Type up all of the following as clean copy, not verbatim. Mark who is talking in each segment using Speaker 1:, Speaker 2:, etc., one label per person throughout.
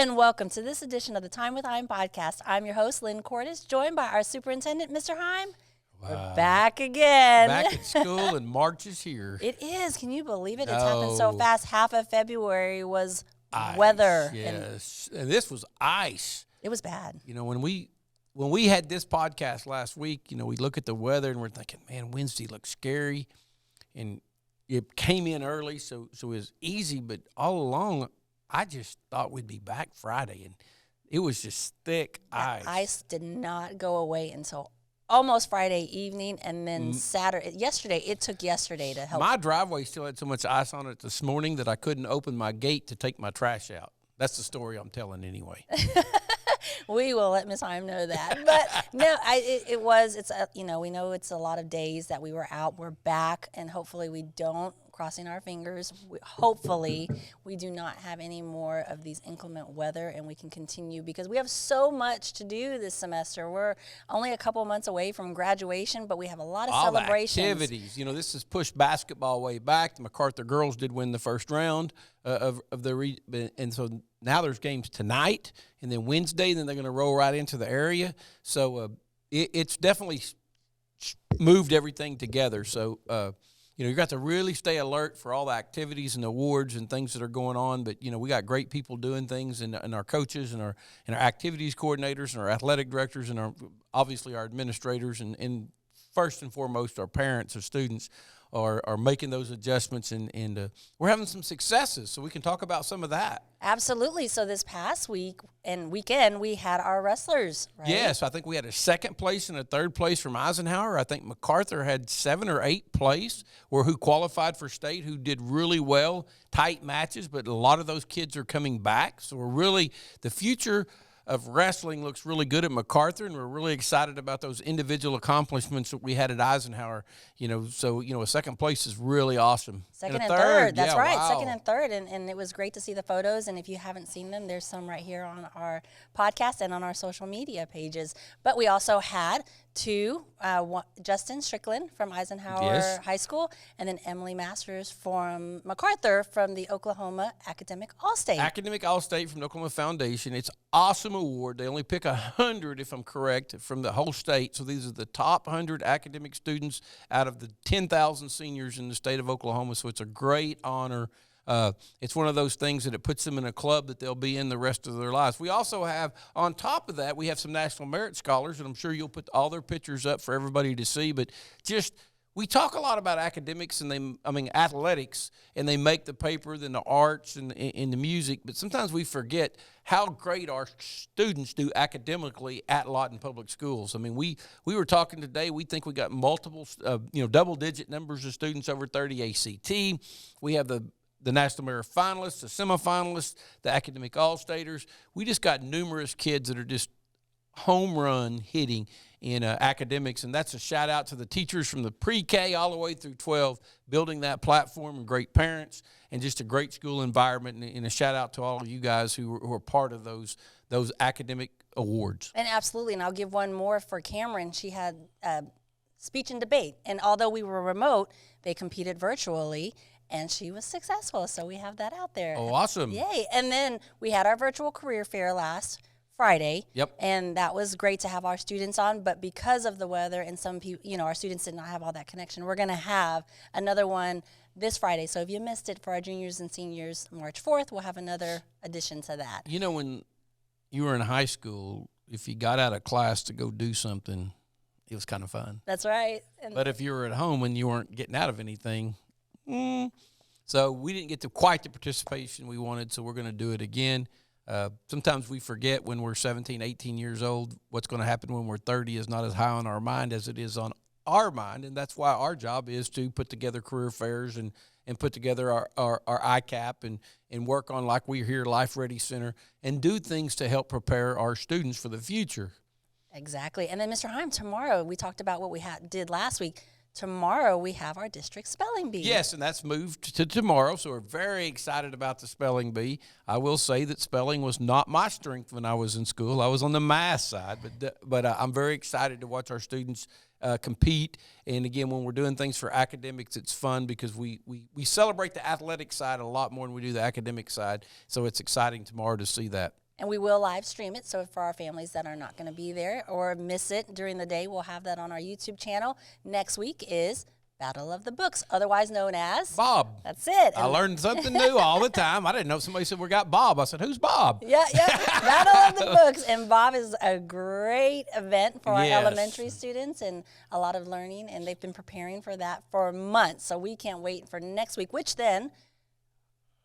Speaker 1: and welcome to this edition of the Time with Hime podcast. I'm your host, Lynn Cordes, joined by our superintendent, Mr. Hime.
Speaker 2: Wow.
Speaker 1: We're back again.
Speaker 2: Back at school and March is here.
Speaker 1: It is. Can you believe it? It's happened so fast. Half of February was
Speaker 2: Ice,
Speaker 1: weather.
Speaker 2: yes, and this was ice.
Speaker 1: It was bad.
Speaker 2: You know, when we had this podcast last week, you know, we look at the weather and we're thinking, man, Wednesday looks scary, and it came in early, so it was easy. But all along, I just thought we'd be back Friday, and it was just thick ice.
Speaker 1: Ice did not go away until almost Friday evening, and then yesterday, it took yesterday to help.
Speaker 2: My driveway still had so much ice on it this morning that I couldn't open my gate to take my trash out. That's the story I'm telling anyway.
Speaker 1: We will let Ms. Hime know that. But no, we know it's a lot of days that we were out. We're back, and hopefully we don't, crossing our fingers, hopefully we do not have any more of these inclement weather, and we can continue, because we have so much to do this semester. We're only a couple months away from graduation, but we have a lot of celebrations.
Speaker 2: Activities. You know, this has pushed basketball way back. The MacArthur girls did win the first round and so now there's games tonight, and then Wednesday, and then they're going to roll right into the area. So it's definitely moved everything together. So, you know, you got to really stay alert for all the activities and awards and things that are going on. But, you know, we got great people doing things, and our coaches and our activities coordinators and our athletic directors and obviously our administrators and first and foremost our parents or students are making those adjustments, and we're having some successes, so we can talk about some of that.
Speaker 1: Absolutely. So this past week and weekend, we had our wrestlers, right?
Speaker 2: Yes, I think we had a second place and a third place from Eisenhower. I think MacArthur had 7 or 8 place who qualified for state, who did really well, tight matches, but a lot of those kids are coming back. So the future of wrestling looks really good at MacArthur, and we're really excited about those individual accomplishments that we had at Eisenhower. You know, so, you know, a second place is really awesome.
Speaker 1: Second and third. That's right.
Speaker 2: Wow.
Speaker 1: Second and third. And it was great to see the photos. And if you haven't seen them, there's some right here on our podcast and on our social media pages. But we also had 2, Justin Strickland from Eisenhower High School, and then Emily Masters from MacArthur from the Oklahoma Academic All-State.
Speaker 2: Academic All-State from the Oklahoma Foundation. It's an awesome award. They only pick 100, if I'm correct, from the whole state. So these are the top 100 academic students out of the 10,000 seniors in the state of Oklahoma. So it's a great honor. It's one of those things that it puts them in a club that they'll be in the rest of their lives. We also have, on top of that, we have some National Merit Scholars, and I'm sure you'll put all their pictures up for everybody to see. But we talk a lot about academics athletics, and they make the paper, then the arts and the music, but sometimes we forget how great our students do academically at Lawton Public Schools. I mean, we were talking today, we think we got multiple, double-digit numbers of students over 30 ACT. We have the National Merit finalists, the semifinalists, the academic all-staters. We just got numerous kids that are just home run hitting in academics, and that's a shout out to the teachers from the pre-K all the way through 12, building that platform, and great parents, and just a great school environment, and a shout out to all of you guys who are part of those academic awards.
Speaker 1: And absolutely, and I'll give one more for Cameron. She had speech and debate, and although we were remote, they competed virtually, and she was successful, so we have that out there.
Speaker 2: Oh, awesome.
Speaker 1: Yay. And then we had our virtual career fair last Friday.
Speaker 2: Yep.
Speaker 1: And that was great to have our students on, but because of the weather and some people, our students did not have all that connection, we're going to have another one this Friday. So if you missed it for our juniors and seniors, March 4th, we'll have another addition to that.
Speaker 2: You know, when you were in high school, if you got out of class to go do something, it was kind of fun.
Speaker 1: That's right.
Speaker 2: But if you were at home and you weren't getting out of anything, so we didn't get to quite the participation we wanted, so we're going to do it again. Sometimes we forget when we're 17, 18 years old, what's going to happen when we're 30 is not as high on our mind as it is on our mind, and that's why our job is to put together career fairs and put together our ICAP and work on, like we're here, Life Ready Center, and do things to help prepare our students for the future.
Speaker 1: Exactly. And then, Mr. Hime, tomorrow, we talked about what we did last week. Tomorrow we have our district spelling bee.
Speaker 2: Yes, and that's moved to tomorrow, so we're very excited about the spelling bee. I will say that spelling was not my strength when I was in school. I was on the math side, but I'm very excited to watch our students compete. And again, when we're doing things for academics, it's fun because we celebrate the athletic side a lot more than we do the academic side. So it's exciting tomorrow to see that.
Speaker 1: And we will live stream it. So for our families that are not going to be there or miss it during the day, we'll have that on our YouTube channel. Next week is Battle of the Books, otherwise known as
Speaker 2: Bob.
Speaker 1: That's it.
Speaker 2: I learned something new all the time. I didn't know. Somebody said we got Bob. I said, who's Bob?
Speaker 1: Yeah. Battle of the Books. And Bob is a great event for our elementary students and a lot of learning. And they've been preparing for that for months. So we can't wait for next week, which then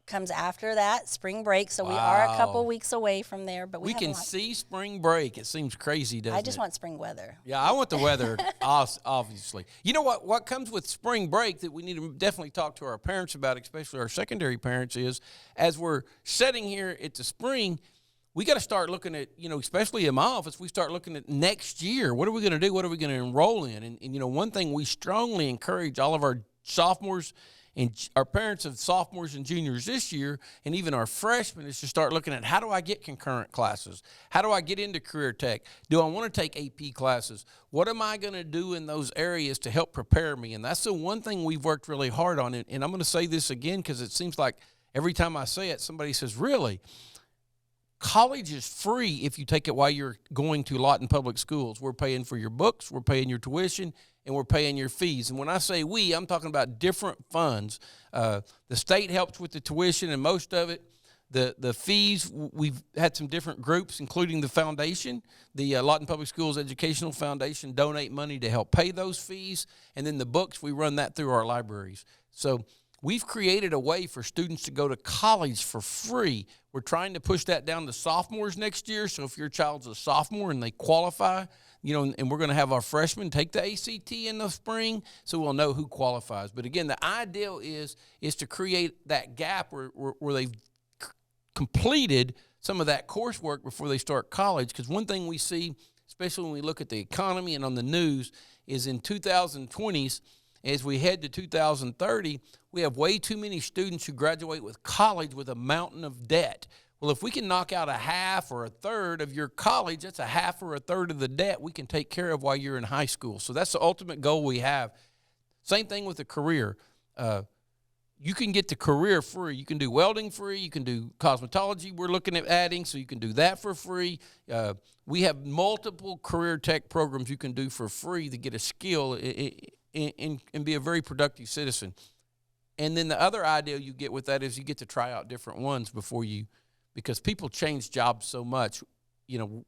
Speaker 1: comes after that, spring break. So we are a couple weeks away from there. But
Speaker 2: we can see spring break. It seems crazy, doesn't it?
Speaker 1: I just want spring weather.
Speaker 2: Yeah, I want the weather, obviously. You know what comes with spring break that we need to definitely talk to our parents about, especially our secondary parents, is as we're sitting here at the spring, we got to start looking at, especially in my office, we start looking at next year. What are we going to do? What are we going to enroll in? And one thing we strongly encourage all of our sophomores and our parents of sophomores and juniors this year, and even our freshmen, is to start looking at, how do I get concurrent classes? How do I get into career tech? Do I want to take AP classes? What am I going to do in those areas to help prepare me? And that's the one thing we've worked really hard on. And I'm going to say this again because it seems like every time I say it, somebody says, really? College is free if you take it while you're going to Lawton Public Schools. We're paying for your books, we're paying your tuition, and we're paying your fees. And when I say we, I'm talking about different funds. The state helps with the tuition and most of it. The fees, we've had some different groups, including the foundation. The Lawton Public Schools Educational Foundation donate money to help pay those fees. And then the books, we run that through our libraries. So we've created a way for students to go to college for free. We're trying to push that down to sophomores next year. So if your child's a sophomore and they qualify, and we're going to have our freshmen take the ACT in the spring, so we'll know who qualifies. But again, the ideal is to create that gap where they've completed some of that coursework before they start college. Because one thing we see, especially when we look at the economy and on the news, is in 2020s, as we head to 2030, we have way too many students who graduate with college with a mountain of debt. Well, if we can knock out a half or a third of your college, that's a half or a third of the debt we can take care of while you're in high school. So that's the ultimate goal we have. Same thing with a career. You can get the career free. You can do welding free. You can do cosmetology. We're looking at adding, so you can do that for free. We have multiple career tech programs you can do for free to get a skill and be a very productive citizen. And then the other idea you get with that is you get to try out different ones because people change jobs so much. The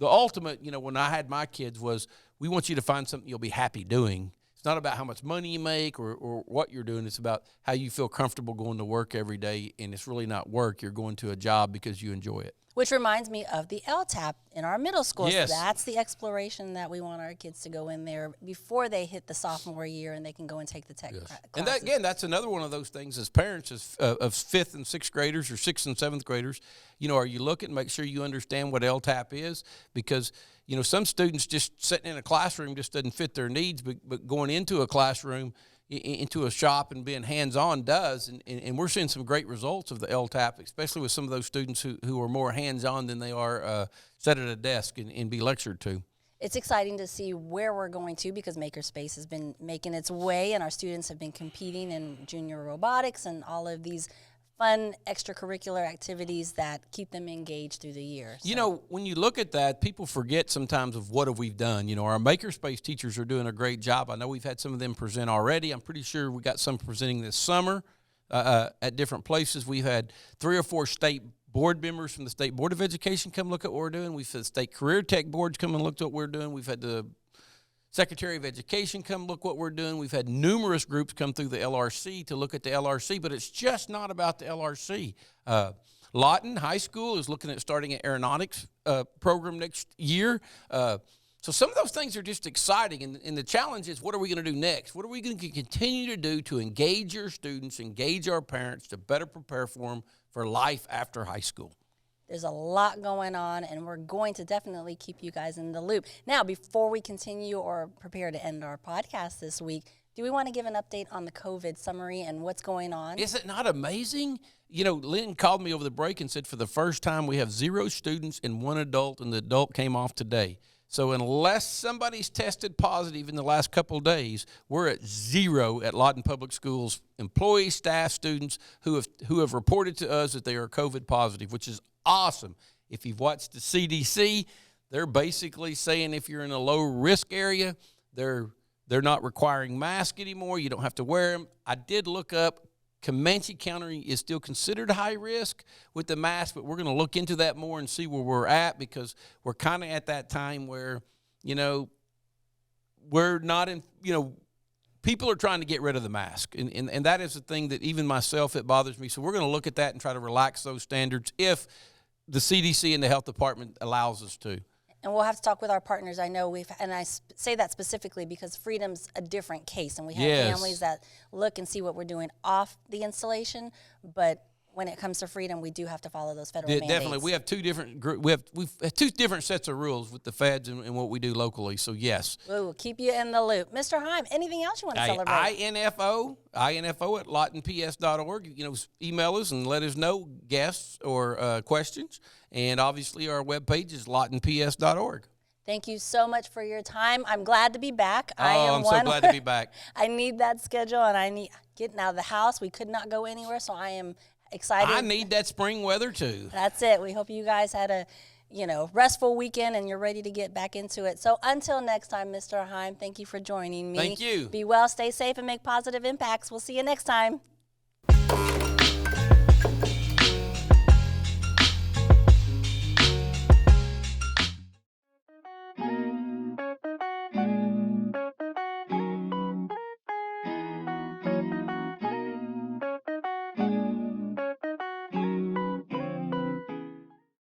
Speaker 2: ultimate, when I had my kids was, we want you to find something you'll be happy doing. It's not about how much money you make or what you're doing. It's about how you feel comfortable going to work every day, and it's really not work. You're going to a job because you enjoy it.
Speaker 1: Which reminds me of the LTAP in our middle schools.
Speaker 2: Yes.
Speaker 1: That's the exploration that we want our kids to go in there before they hit the sophomore year and they can go and take the tech classes.
Speaker 2: And that, again, that's another one of those things as parents of fifth and sixth graders or sixth and seventh graders. Are you looking? Make sure you understand what LTAP is, because some students just sitting in a classroom just doesn't fit their needs, but going into a classroom, into a shop and being hands-on does, and we're seeing some great results of the LTAP, especially with some of those students who are more hands-on than they are sit at a desk and be lectured to.
Speaker 1: It's exciting to see where we're going to, because Makerspace has been making its way, and our students have been competing in junior robotics and all of these fun extracurricular activities that keep them engaged through the year. So.
Speaker 2: When you look at that, people forget sometimes of what have we done. Our Makerspace teachers are doing a great job. I know we've had some of them present already. I'm pretty sure we got some presenting this summer at different places. We've had 3 or 4 state board members from the State Board of Education come look at what we're doing. We've had state career tech boards come and look at what we're doing. We've had the Secretary of Education come look what we're doing. We've had numerous groups come through the LRC to look at the LRC, but it's just not about the LRC. Lawton High School is looking at starting an aeronautics program next year. So some of those things are just exciting, and the challenge is, what are we going to do next? What are we going to continue to do to engage your students, engage our parents, to better prepare for them for life after high school?
Speaker 1: There's a lot going on, and we're going to definitely keep you guys in the loop. Now, before we continue or prepare to end our podcast this week, do we want to give an update on the COVID summary and what's going on?
Speaker 2: Is it not amazing? Lynn called me over the break and said for the first time we have 0 students and 1 adult, and the adult came off today. So unless somebody's tested positive in the last couple of days, we're at 0 at Lawton Public Schools, employees, staff, students who have reported to us that they are COVID positive, which is awesome. If you've watched the CDC, they're basically saying if you're in a low risk area, they're not requiring masks anymore. You don't have to wear them. I did look up. Comanche County is still considered high risk with the mask, but we're going to look into that more and see where we're at, because we're kind of at that time where, we're not in, people are trying to get rid of the mask. And that is the thing that even myself, it bothers me. So we're going to look at that and try to relax those standards if the CDC and the health department allows us to.
Speaker 1: And we'll have to talk with our partners. I know and I say that specifically because Freedom's a different case, and we have families that look and see what we're doing off the installation, but when it comes to Freedom, we do have to follow those federal mandates. Definitely.
Speaker 2: We have two different sets of rules with the feds and what we do locally. So yes.
Speaker 1: We'll keep you in the loop. Mr. Hime, anything else you want to celebrate?
Speaker 2: info at lawtonps.org. Email us and let us know guests or questions. And obviously our webpage is lawtonps.org.
Speaker 1: Thank you so much for your time. I'm glad to be back.
Speaker 2: I'm so glad to be back.
Speaker 1: I need that schedule, and I need getting out of the house. We could not go anywhere, so I am excited.
Speaker 2: I need that spring weather too.
Speaker 1: That's it. We hope you guys had a, restful weekend and you're ready to get back into it. So until next time, Mr. Hime, thank you for joining me.
Speaker 2: Thank you.
Speaker 1: Be well, stay safe, and make positive impacts. We'll see you next time.